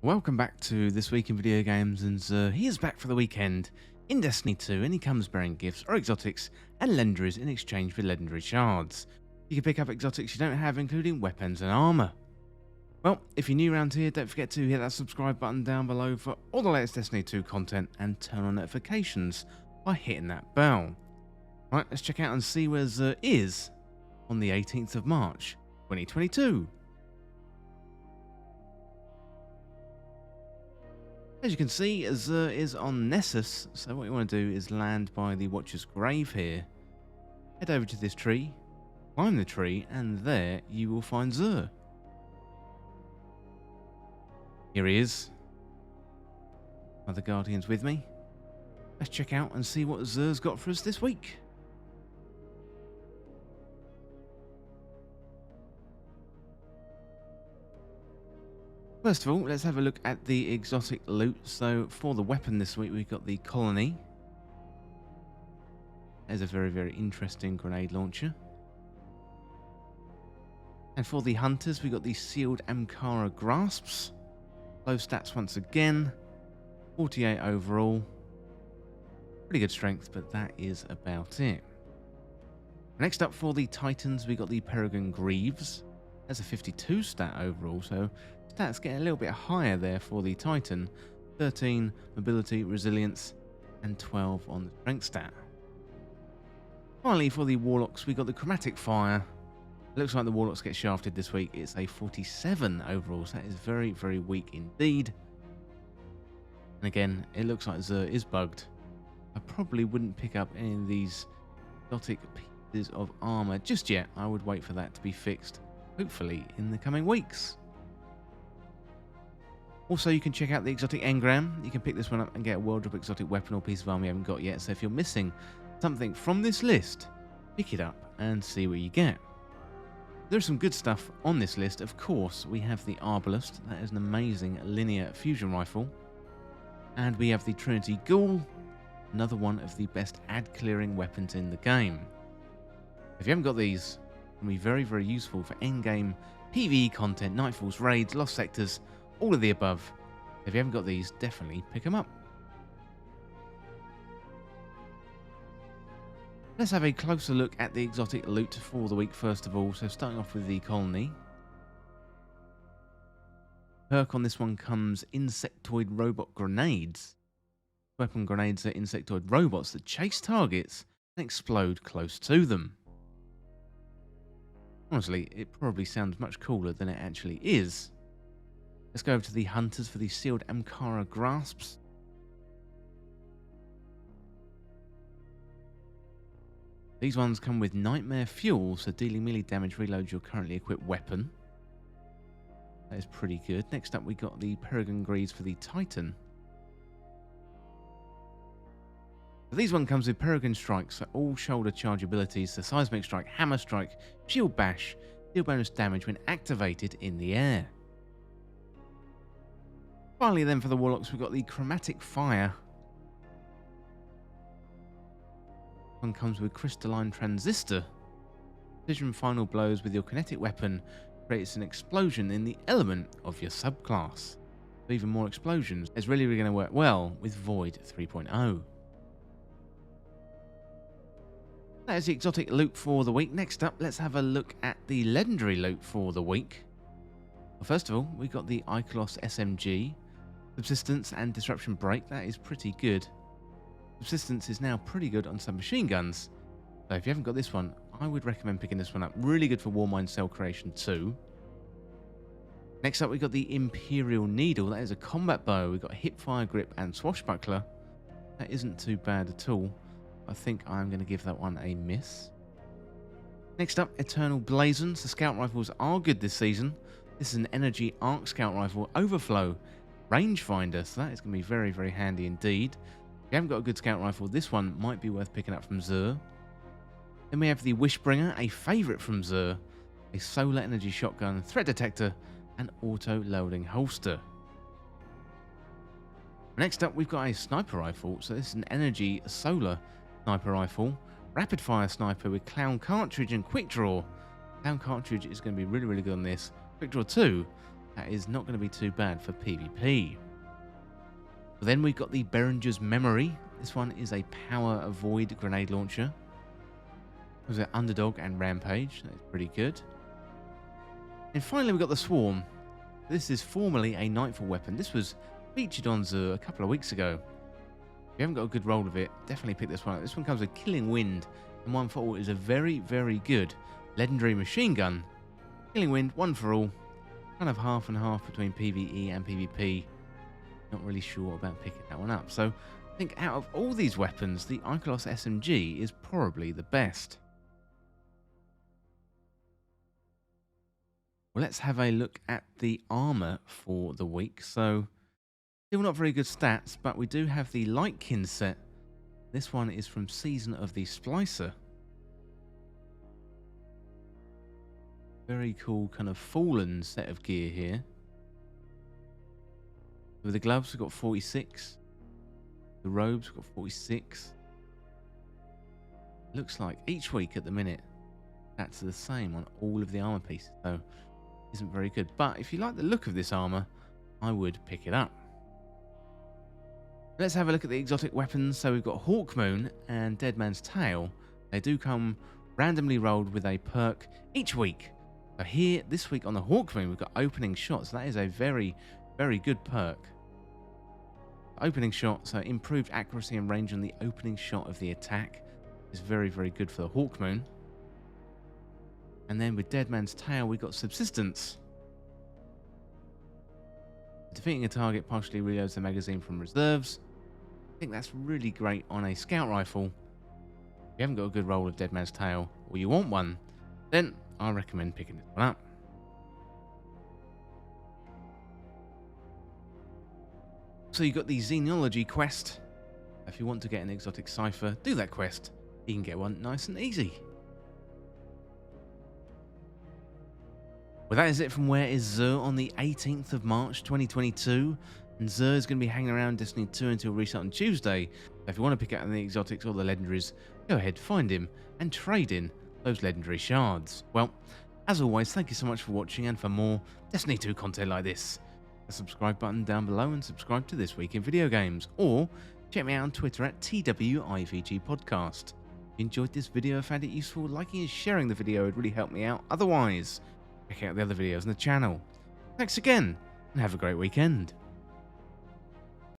Welcome back to This Week in Video Games, and he is back for the weekend in Destiny 2, and he comes bearing gifts or exotics and legendaries in exchange for legendary shards. You can pick up exotics you don't have, including weapons and armour. Well, if you're new around here, don't forget to hit that subscribe button down below for all the latest Destiny 2 content, and turn on notifications by hitting that bell. Right, let's check out and see where Xur is on the 18th of March, 2022. As you can see, Xur is on Nessus, so what you want to do is land by the Watcher's Grave here. Head over to this tree, climb the tree, and there you will find Xur. Here he is. Other Guardians with me. Let's check out and see what Xur's got for us this week. First of all, let's have a look at the exotic loot. So for the weapon this week, we've got the Colony. There's a very interesting grenade launcher. And for the hunters, we've got the sealed Amkara grasps. Low stats once again. 48 overall. Pretty good strength, but that is about it. Next up for the Titans, we got the Peregrine Greaves. That's a 52 stat overall, so stats get a little bit higher there for the Titan. 13 mobility, resilience, and 12 on the strength stat. Finally, for the Warlocks, we got the Chromatic Fire. It looks like the Warlocks get shafted this week. It's a 47 overall, so that is very weak indeed. And again, it looks like Xur is bugged. I probably wouldn't pick up any of these exotic pieces of armor just yet. I would wait for that to be fixed, hopefully in the coming weeks. Also, you can check out the exotic engram. You can pick this one up and get a world drop exotic weapon or piece of armor you haven't got yet. So if you're missing something from this list, pick it up and see what you get. There's some good stuff on this list. Of course, we have the Arbalest. That is an amazing linear fusion rifle. And we have the Trinity Ghoul, another one of the best ad clearing weapons in the game. If you haven't got these, it can be very useful for endgame PvE content, Nightfalls, raids, lost sectors, all of the above. If you haven't got these, definitely pick them up. Let's have a closer look at the exotic loot for the week first of all. So starting off with the Colony. Perk on this one comes Insectoid Robot Grenades. Weapon grenades are insectoid robots that chase targets and explode close to them. Honestly, it probably sounds much cooler than it actually is. Let's go over to the Hunters for the sealed Amkara grasps. These ones come with Nightmare Fuel, so dealing melee damage reloads your currently equipped weapon. That is pretty good. Next up we got the Peregrine Greaves for the Titan. These one comes with Peregrine Strikes, so all shoulder charge abilities, so Seismic Strike, Hammer Strike, Shield Bash, deal bonus damage when activated in the air. Finally then for the Warlocks, we've got the Chromatic Fire. One comes with Crystalline Transistor. Precision final blows with your kinetic weapon creates an explosion in the element of your subclass. So even more explosions is really going to work well with Void 3.0. That is the exotic loot for the week. Next up, let's have a look at the legendary loot for the week. Well, first of all, we got the Ikelos SMG. Subsistence and Disruption Break, that is pretty good. Subsistence is now pretty good on some machine guns. So if you haven't got this one, I would recommend picking this one up. Really good for Warmind cell creation too. Next up, we got the Imperial Needle. That is a combat bow. We've got Hipfire Grip and Swashbuckler. That isn't too bad at all. I think I'm going to give that one a miss. Next up, Eternal Blazons. The scout rifles are good this season. This is an Energy Arc Scout Rifle Overflow Rangefinder, so that is going to be very handy indeed. If you haven't got a good scout rifle, this one might be worth picking up from Xur. Then we have the Wishbringer, a favourite from Xur, a solar energy shotgun, threat detector, and auto-loading holster. Next up, we've got a sniper rifle. So this is an energy solar sniper rifle, rapid fire sniper with clown cartridge and quick draw. Clown cartridge is going to be really good on this. Quick draw 2, That is not going to be too bad for PvP. But then we've got the Behringer's Memory. This one is a power avoid grenade launcher. There's an Underdog and Rampage. That's pretty good. And finally, we've got the Swarm. This is formerly a Nightfall weapon. This was featured on Zur a couple of weeks ago. If you haven't got a good roll of it, definitely pick this one up. This one comes with Killing Wind, and One for All is a very, very good legendary machine gun. Killing Wind, one for all. Kind of half and half between PvE and PvP. Not really sure about picking that one up. So I think out of all these weapons, the Ikelos SMG is probably the best. Well, let's have a look at the armor for the week. So, still not very good stats, but we do have the Lightkin set. This one is from Season of the Splicer. Very cool kind of Fallen set of gear here. With the gloves, we've got 46. The robes, we've got 46. Looks like each week at the minute, that's the same on all of the armor pieces. So, isn't very good, but if you like the look of this armor, I would pick it up. Let's have a look at the exotic weapons. So we've got Hawkmoon and Dead Man's Tail. They do come randomly rolled with a perk each week. So here, this week on the Hawkmoon, we've got Opening Shot. So that is a very, very good perk. Opening Shot, so improved accuracy and range on the opening shot of the attack, is very, very good for the Hawkmoon. And then with Dead Man's Tail, we got Subsistence. Defeating a target partially reloads the magazine from reserves. I think that's really great on a scout rifle. If you haven't got a good roll of Dead Man's Tail, or you want one, then I recommend picking this one up. So you got the Xenology quest. If you want to get an exotic cipher, do that quest. You can get one nice and easy. Well, that is it from Where is Zur on the 18th of March 2022. And Zur is going to be hanging around Destiny 2 until restart on Tuesday. So if you want to pick out the exotics or the legendaries, go ahead, find him, and trade in those legendary shards. Well, as always, thank you so much for watching, and for more Destiny 2 content like this, the subscribe button down below and subscribe to This Week in Video Games. Or check me out on Twitter at TWIVG Podcast. If you enjoyed this video and found it useful, liking and sharing the video would really help me out. Otherwise, check out the other videos on the channel. Thanks again, and have a great weekend.